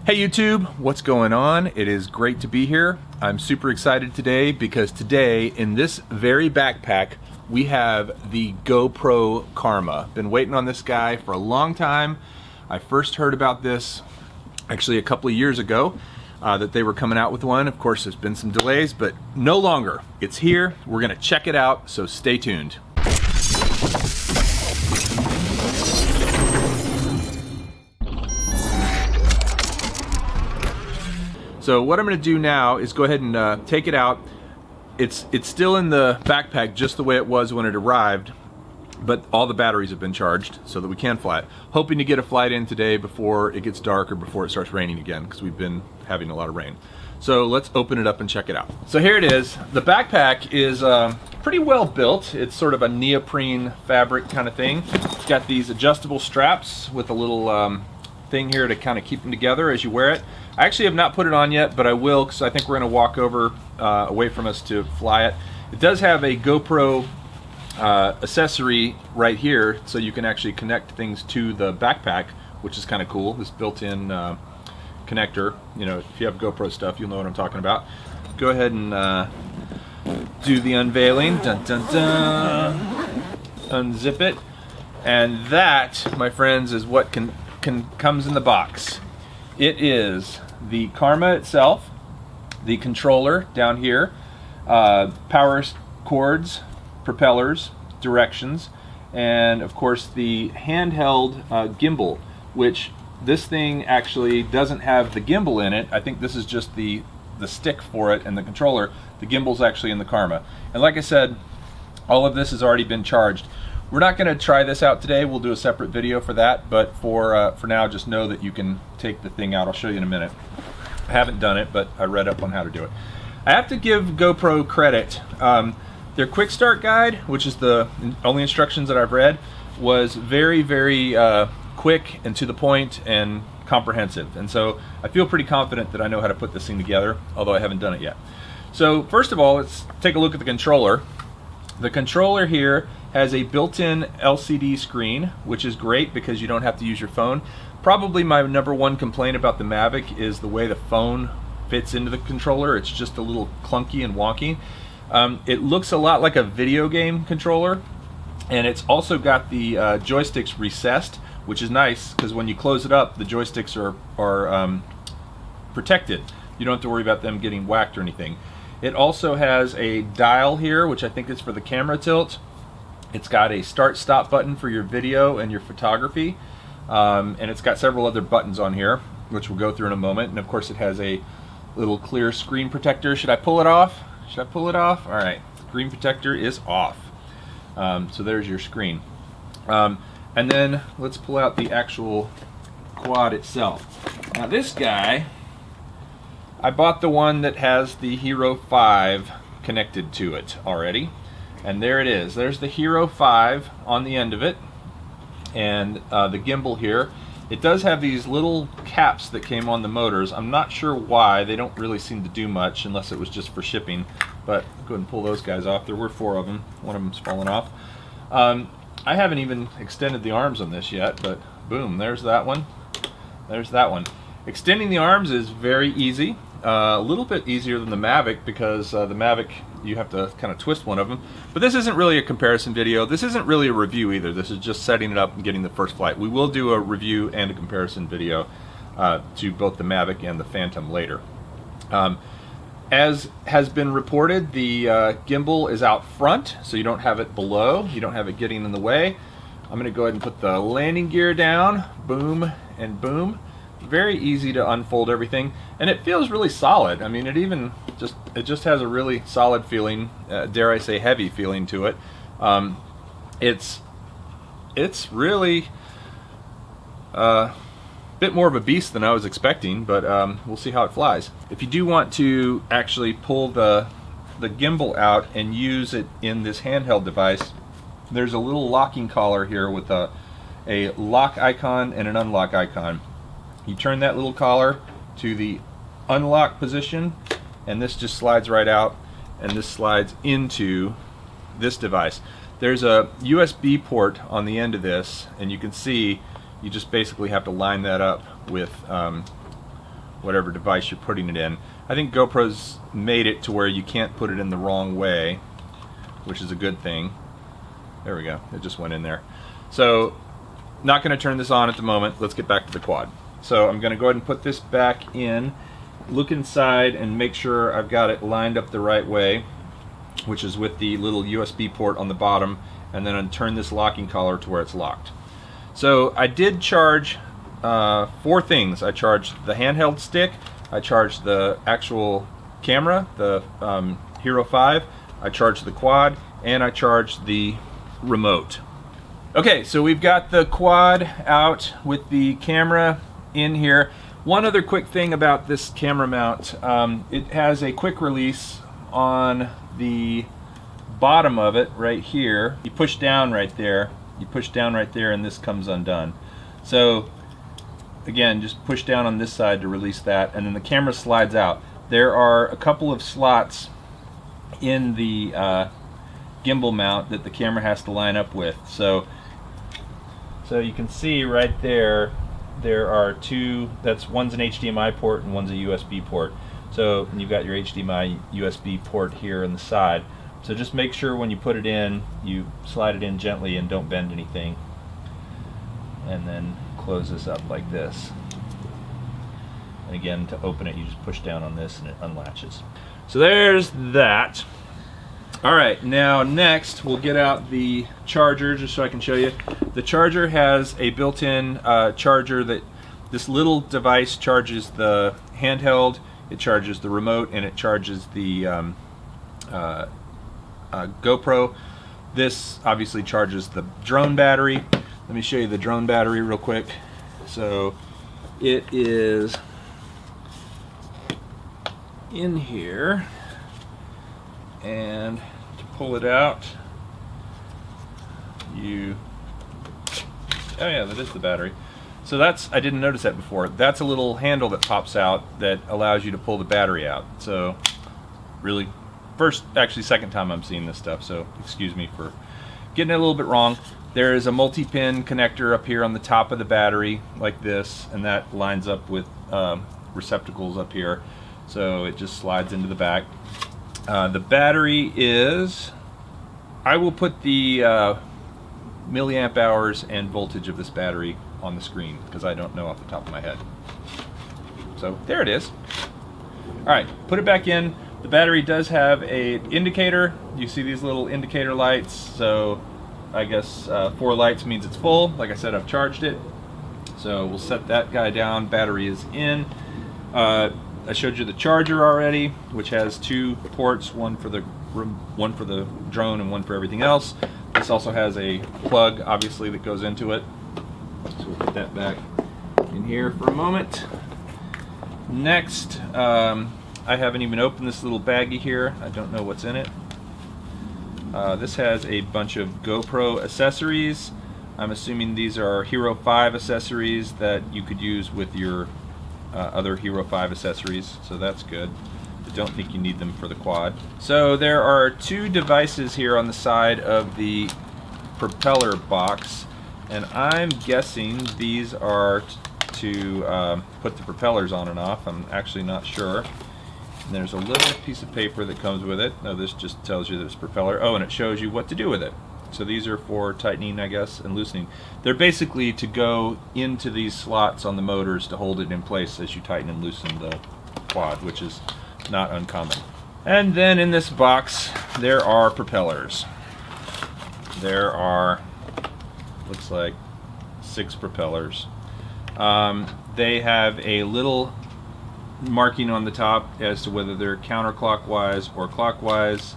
Hey YouTube, what's going on? It is great to be here. I'm super excited today because today in this very backpack we have the GoPro Karma. Been waiting on this guy for a long time. I first heard about this actually a couple of years ago that they were coming out with one. Of course there's been some delays, but no longer. It's here. We're gonna check it out, so stay tuned. So what I'm going to do now is go ahead and take it out. It's still in the backpack just the way it was when it arrived, but all the batteries have been charged so that we can fly it. Hoping to get a flight in today before it gets dark or before it starts raining again, because we've been having a lot of rain. So let's open it up and check it out. So here it is. The backpack is pretty well built. It's sort of a neoprene fabric kind of thing. It's got these adjustable straps with a little thing here to kind of keep them together as you wear it. I actually have not put it on yet, but I will, because I think we're going to walk over away from us to fly it. It does have a GoPro accessory right here, so you can actually connect things to the backpack, which is kind of cool. This built-in connector. You know, if you have GoPro stuff, you'll know what I'm talking about. Go ahead and do the unveiling. Dun, dun, dun. Unzip it, and that, my friends, is what comes in the box. It is the Karma itself, the controller down here, power cords, propellers, directions, and of course the handheld gimbal, which this thing actually doesn't have the gimbal in it. I think this is just the stick for it and the controller. The gimbal's actually in the Karma. And like I said, all of this has already been charged. We're not going to try this out today. We'll do a separate video for that, but for now, just know that you can take the thing out. I'll show you in a minute. I haven't done it, but I read up on how to do it. I have to give GoPro credit. Their quick start guide, which is the only instructions that I've read, was very, very quick and to the point and comprehensive. And so I feel pretty confident that I know how to put this thing together, although I haven't done it yet. So first of all, let's take a look at the controller. The controller here has a built-in LCD screen, which is great because you don't have to use your phone. Probably my number one complaint about the Mavic is the way the phone fits into the controller. It's just a little clunky and wonky. It looks a lot like a video game controller, and it's also got the joysticks recessed, which is nice because when you close it up, the joysticks are protected. You don't have to worry about them getting whacked or anything. It also has a dial here, which I think is for the camera tilt. It's got a start-stop button for your video and your photography, and it's got several other buttons on here, which we'll go through in a moment. And of course it has a little clear screen protector. Should I pull it off? Should I pull it off? All right, screen protector is off. So there's your screen. And then let's pull out the actual quad itself. Now this guy, I bought the one that has the Hero 5 connected to it already. And there it is. There's the Hero 5 on the end of it, and the gimbal here. It does have these little caps that came on the motors. I'm not sure why. They don't really seem to do much unless it was just for shipping. But go ahead and pull those guys off. There were 4 of them. One of them's fallen off. I haven't even extended the arms on this yet, but boom, there's that one. There's that one. Extending the arms is very easy. A little bit easier than the Mavic because the Mavic, you have to kind of twist one of them. But this isn't really a comparison video. This isn't really a review either. This is just setting it up and getting the first flight. We will do a review and a comparison video to both the Mavic and the Phantom later. As has been reported, the gimbal is out front, so you don't have it below. You don't have it getting in the way. I'm going to go ahead and put the landing gear down. Boom and boom. Very easy to unfold everything, and it feels really solid. I mean, it just has a really solid feeling, dare I say heavy feeling to it. It's really a bit more of a beast than I was expecting, but we'll see how it flies. If you do want to actually pull the gimbal out and use it in this handheld device, there's a little locking collar here with a lock icon and an unlock icon. You turn that little collar to the unlock position, and this just slides right out, and this slides into this device. There's a USB port on the end of this, and you can see you just basically have to line that up with whatever device you're putting it in. I think GoPro's made it to where you can't put it in the wrong way, which is a good thing. There we go, it just went in there. So, not going to turn this on at the moment. Let's get back to the quad. So I'm going to go ahead and put this back in, look inside and make sure I've got it lined up the right way, which is with the little USB port on the bottom, and then turn this locking collar to where it's locked. So I did charge 4 things. I charged the handheld stick, I charged the actual camera, the Hero 5, I charged the quad, and I charged the remote. Okay, so we've got the quad out with the camera in here. One other quick thing about this camera mount, it has a quick release on the bottom of it right here. You push down right there, and this comes undone. So again, just push down on this side to release that, and then the camera slides out. There are a couple of slots in the gimbal mount that the camera has to line up with. So you can see right there, there are 2, one's an HDMI port and one's a USB port. So you've got your HDMI USB port here on the side. So just make sure when you put it in, you slide it in gently and don't bend anything. And then close this up like this. And again, to open it, you just push down on this and it unlatches. So there's that. Alright, now next we'll get out the charger just so I can show you. The charger has a built-in charger that this little device charges the handheld, it charges the remote, and it charges the GoPro. This obviously charges the drone battery. Let me show you the drone battery real quick. So it is in here, and to pull it out, oh yeah, that is the battery. So I didn't notice that before. That's a little handle that pops out that allows you to pull the battery out. So really, second time I'm seeing this stuff, so excuse me for getting it a little bit wrong. There is a multi-pin connector up here on the top of the battery like this, and that lines up with receptacles up here, so it just slides into the back. The battery is, I will put the milliamp hours and voltage of this battery on the screen because I don't know off the top of my head. So there it is. Alright, put it back in. The battery does have an indicator. You see these little indicator lights, so I guess 4 lights means it's full. Like I said, I've charged it. So we'll set that guy down. Battery is in. I showed you the charger already, which has 2 ports, one for the drone and one for everything else. This also has a plug, obviously, that goes into it. So we'll put that back in here for a moment. Next, I haven't even opened this little baggie here. I don't know what's in it. This has a bunch of GoPro accessories. I'm assuming these are Hero 5 accessories that you could use with your other Hero 5 accessories, so that's good. I don't think you need them for the quad. So there are 2 devices here on the side of the propeller box, and I'm guessing these are to put the propellers on and off. I'm actually not sure. And there's a little piece of paper that comes with it. Now this just tells you that it's propeller. Oh, and it shows you what to do with it. So these are for tightening, I guess, and loosening. They're basically to go into these slots on the motors to hold it in place as you tighten and loosen the quad, which is not uncommon. And then in this box there are propellers. There are, looks like, 6 propellers. They have a little marking on the top as to whether they're counterclockwise or clockwise.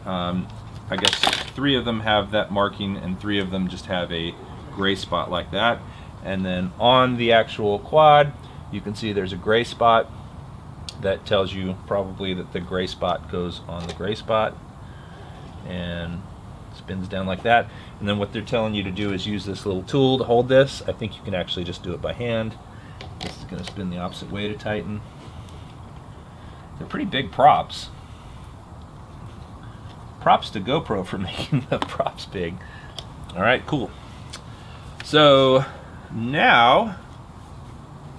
I guess 3 of them have that marking and 3 of them just have a gray spot like that. And then on the actual quad you can see there's a gray spot that tells you probably that the gray spot goes on the gray spot and spins down like that. And then what they're telling you to do is use this little tool to hold this. I think you can actually just do it by hand. This is going to spin the opposite way to tighten. They're pretty big props. Props to GoPro for making the props big. Alright, cool. So now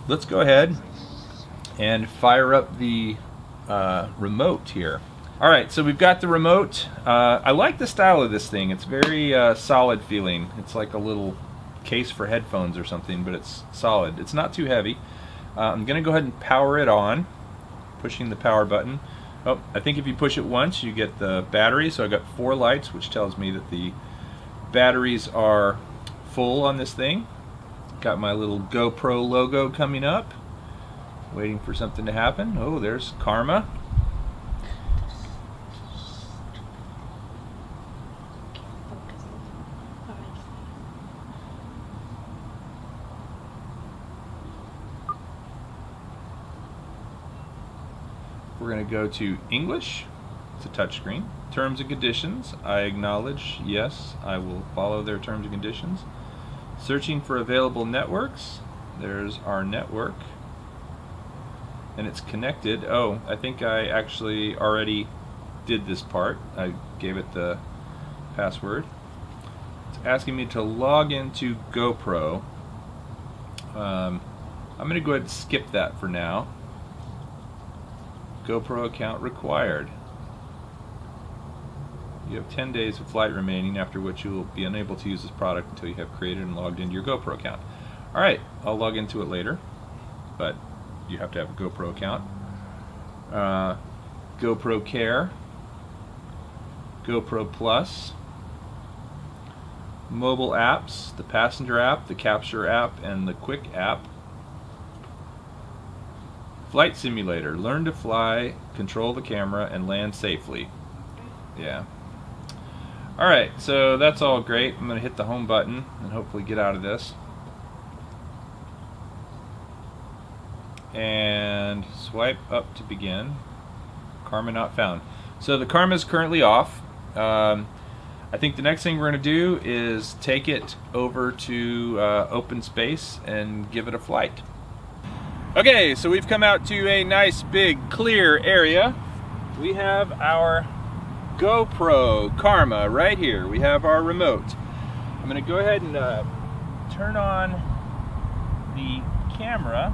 let's go ahead and fire up the remote here. Alright, so we've got the remote. I like the style of this thing. It's very solid feeling. It's like a little case for headphones or something, but it's solid. It's not too heavy. I'm going to go ahead and power it on, pushing the power button. Oh, I think if you push it once, you get the battery. So I got 4 lights, which tells me that the batteries are full on this thing. Got my little GoPro logo coming up. Waiting for something to happen. Oh, there's Karma. We're going to go to English. It's a touchscreen. Terms and conditions. I acknowledge. Yes, I will follow their terms and conditions. Searching for available networks. There's our network. And it's connected. Oh, I think I actually already did this part. I gave it the password. It's asking me to log into GoPro. I'm going to go ahead and skip that for now. GoPro account required. You have 10 days of flight remaining, after which you will be unable to use this product until you have created and logged into your GoPro account. Alright, I'll log into it later, but you have to have a GoPro account. GoPro Care, GoPro Plus, mobile apps, the Passenger app, the Capture app, and the Quick app. Flight simulator. Learn to fly, control the camera, and land safely. Yeah. Alright, so that's all great. I'm going to hit the home button and hopefully get out of this. And swipe up to begin. Karma not found. So the Karma is currently off. I think the next thing we're going to do is take it over to open space and give it a flight. Okay, so we've come out to a nice big clear area. We have our GoPro Karma right here. We have our remote. I'm going to go ahead and turn on the camera.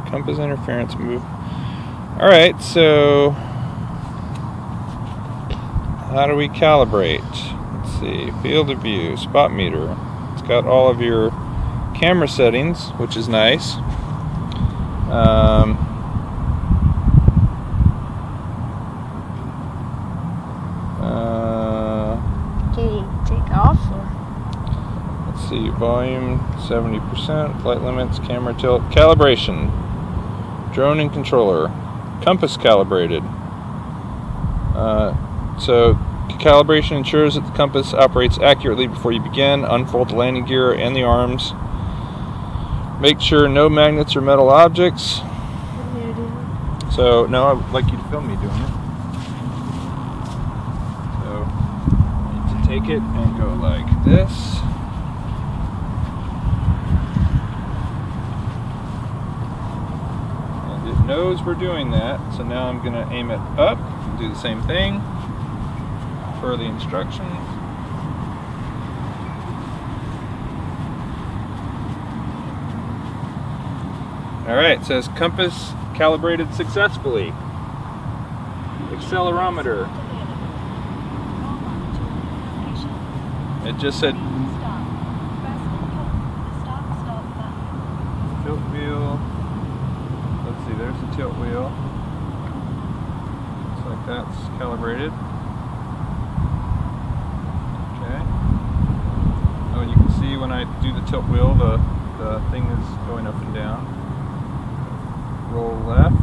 Compass interference move. Alright, so how do we calibrate? Let's see, field of view, spot meter. It's got all of your camera settings, which is nice. Can you take off? Or? Let's see, volume 70%, flight limits, camera tilt, calibration, drone and controller, compass calibrated. So calibration ensures that the compass operates accurately before you begin. Unfold the landing gear and the arms. Make sure no magnets or metal objects. So, no, I'd like you to film me doing it. So, I need to take it and go like this. And it knows we're doing that, so now I'm going to aim it up and do the same thing. For the instructions. Alright, it says compass calibrated successfully. Accelerometer. It just said tilt wheel. Let's see, there's the tilt wheel. Looks like that's calibrated. Oh, you can see when I do the tilt wheel, the thing is going up and down. Roll left.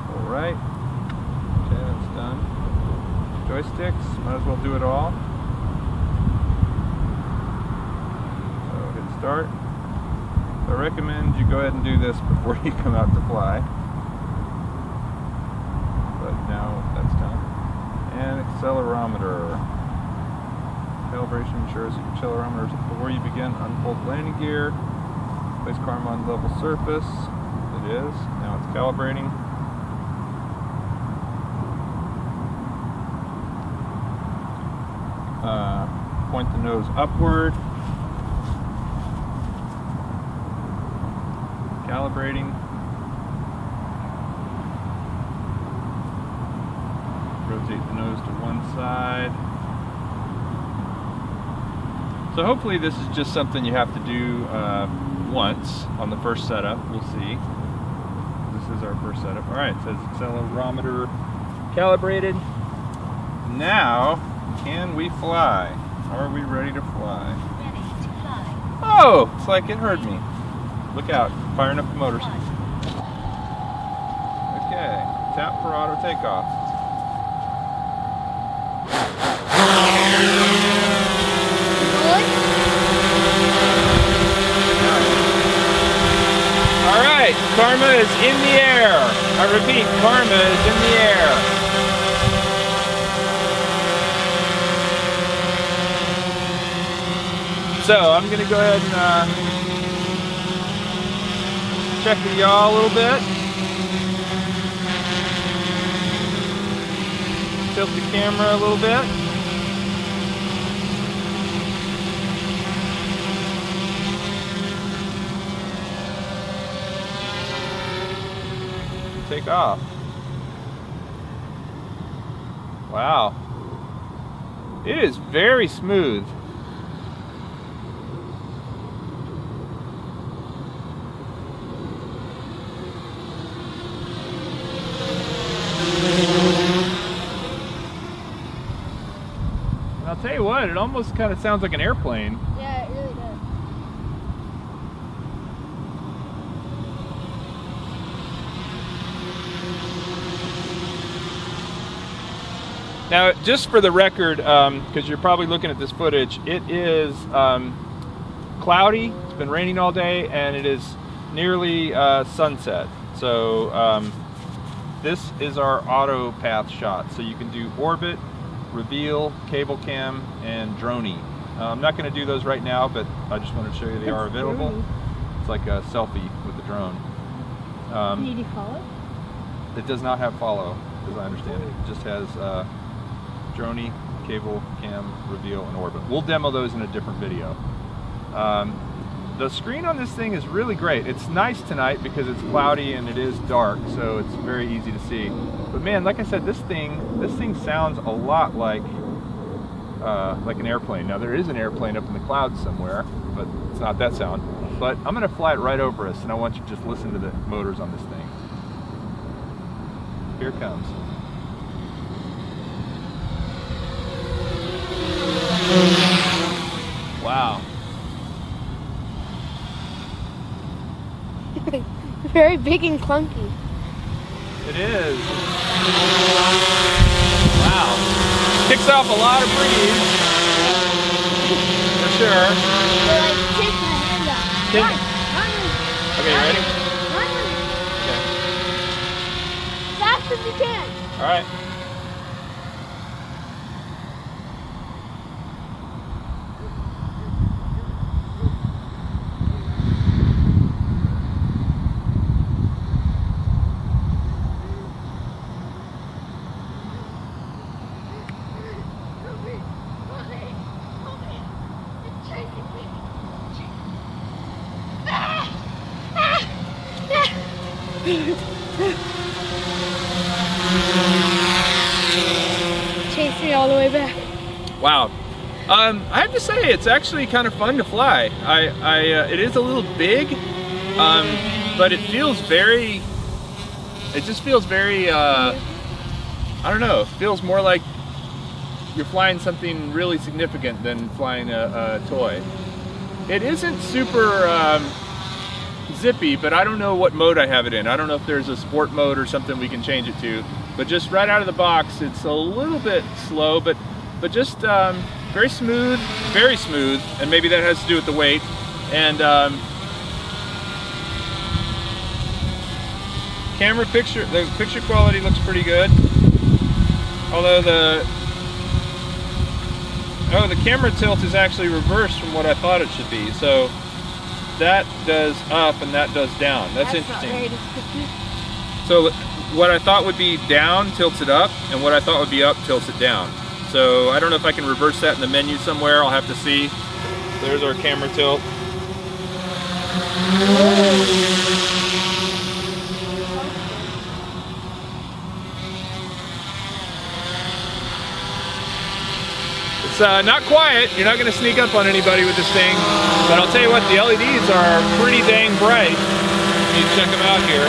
Roll right. Okay, that's done. Joysticks, might as well do it all. So hit start. So I recommend you go ahead and do this before you come out to fly. But now that's done. And accelerometer. Calibration ensures that your accelerometer is before you begin. Unfold landing gear. Place Karma on level surface. It is. Now it's calibrating. point the nose upward. Calibrating. Rotate the nose to one side. So hopefully this is just something you have to do once on the first setup. We'll see. This is our first setup. All right, it says accelerometer calibrated. Now, can we fly? Are we ready to fly? Ready to fly. Oh, it's like it heard me. Look out, firing up the motors. Okay, tap for auto takeoff. All right, Karma is in the air. I repeat, Karma is in the air. So I'm going to go ahead and check the yaw a little bit. Tilt the camera a little bit. Take off. Wow. It is very smooth. I'll tell you what, it almost kind of sounds like an airplane. Yeah, it really does. Now, just for the record, because you're probably looking at this footage, it is cloudy, it's been raining all day, and it is nearly sunset. So this is our auto path shot. So you can do orbit, reveal, cable cam, and droney. I'm not going to do those right now, but I just wanted to show you they are available. Droney. It's like a selfie with the drone. Need you follow? It does not have follow, as I understand it. It just has droney, cable, cam, reveal, and orbit. We'll demo those in a different video. The screen on this thing is really great. It's nice tonight because it's cloudy and it is dark, so it's very easy to see. But man, like I said, this thing sounds a lot like an airplane. Now there is an airplane up in the clouds somewhere, but it's not that sound. But I'm gonna fly it right over us, and I want you to just listen to the motors on this thing. Here it comes. Wow. Very big and clunky. It is. Wow. Kicks off a lot of breeze. For sure. They're like, take my hand out. Take- Run. Okay, you ready? Run. Fast as you can. All right. Chase me all the way back. Wow. I have to say, it's actually kind of fun to fly. It is a little big, but it feels very. It just feels very. I don't know. It feels more like you're flying something really significant than flying a toy. It isn't super zippy, but I don't know what mode I have it in. I don't know if there's a sport mode or something we can change it to. But just right out of the box, it's a little bit slow, but just very smooth, and maybe that has to do with the weight. And the picture quality looks pretty good. Although the camera tilt is actually reversed from what I thought it should be. So that does up and that does down. That's interesting. Not very descriptive. So what I thought would be down tilts it up, and what I thought would be up tilts it down. So I don't know if I can reverse that in the menu somewhere. I'll have to see. There's our camera tilt. It's not quiet. You're not going to sneak up on anybody with this thing. But I'll tell you what, the LEDs are pretty dang bright. You can check them out here.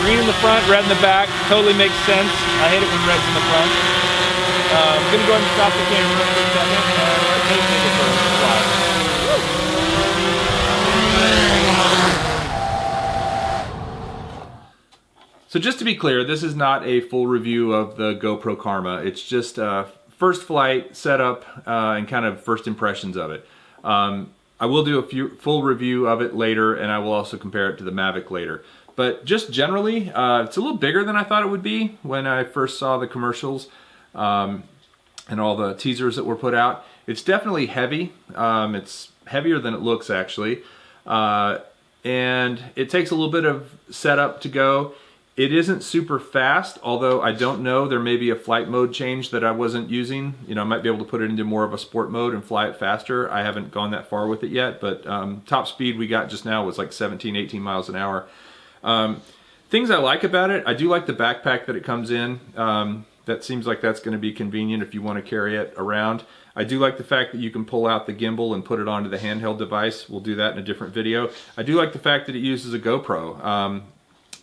Green in the front, red in the back. Totally makes sense. I hate it when red's in the front. I'm going to go ahead and stop the camera for a second and let Kate take it for a slide. So just to be clear, this is not a full review of the GoPro Karma. It's just first flight, setup, and kind of first impressions of it. I will do a full review of it later, and I will also compare it to the Mavic later. But just generally, it's a little bigger than I thought it would be when I first saw the commercials and all the teasers that were put out. It's definitely heavy. It's heavier than it looks, actually. And it takes a little bit of setup to go. It isn't super fast, although I don't know. There may be a flight mode change that I wasn't using. You know, I might be able to put it into more of a sport mode and fly it faster. I haven't gone that far with it yet, but top speed we got just now was like 17, 18 miles an hour. Things I like about it, I do like the backpack that it comes in. That seems like that's going to be convenient if you want to carry it around. I do like the fact that you can pull out the gimbal and put it onto the handheld device. We'll do that in a different video. I do like the fact that it uses a GoPro.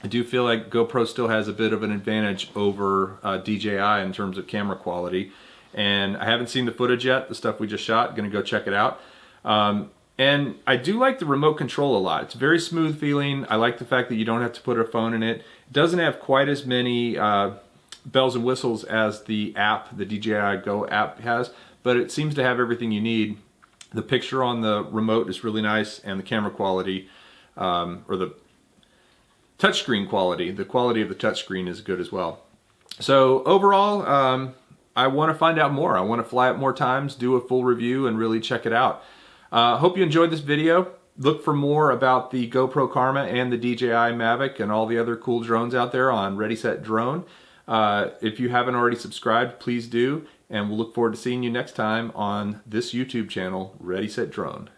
I do feel like GoPro still has a bit of an advantage over DJI in terms of camera quality. And I haven't seen the footage yet, the stuff we just shot. Gonna go check it out. And I do like the remote control a lot. It's very smooth feeling. I like the fact that you don't have to put a phone in it. It doesn't have quite as many bells and whistles as the app, the DJI Go app has, but it seems to have everything you need. The picture on the remote is really nice, and the camera quality, or the touchscreen quality, the quality of the touchscreen is good as well. So overall, I want to find out more. I want to fly it more times, do a full review, and really check it out. Hope you enjoyed this video. Look for more about the GoPro Karma and the DJI Mavic and all the other cool drones out there on Ready Set Drone. If you haven't already subscribed, please do, and we'll look forward to seeing you next time on this YouTube channel, Ready Set Drone.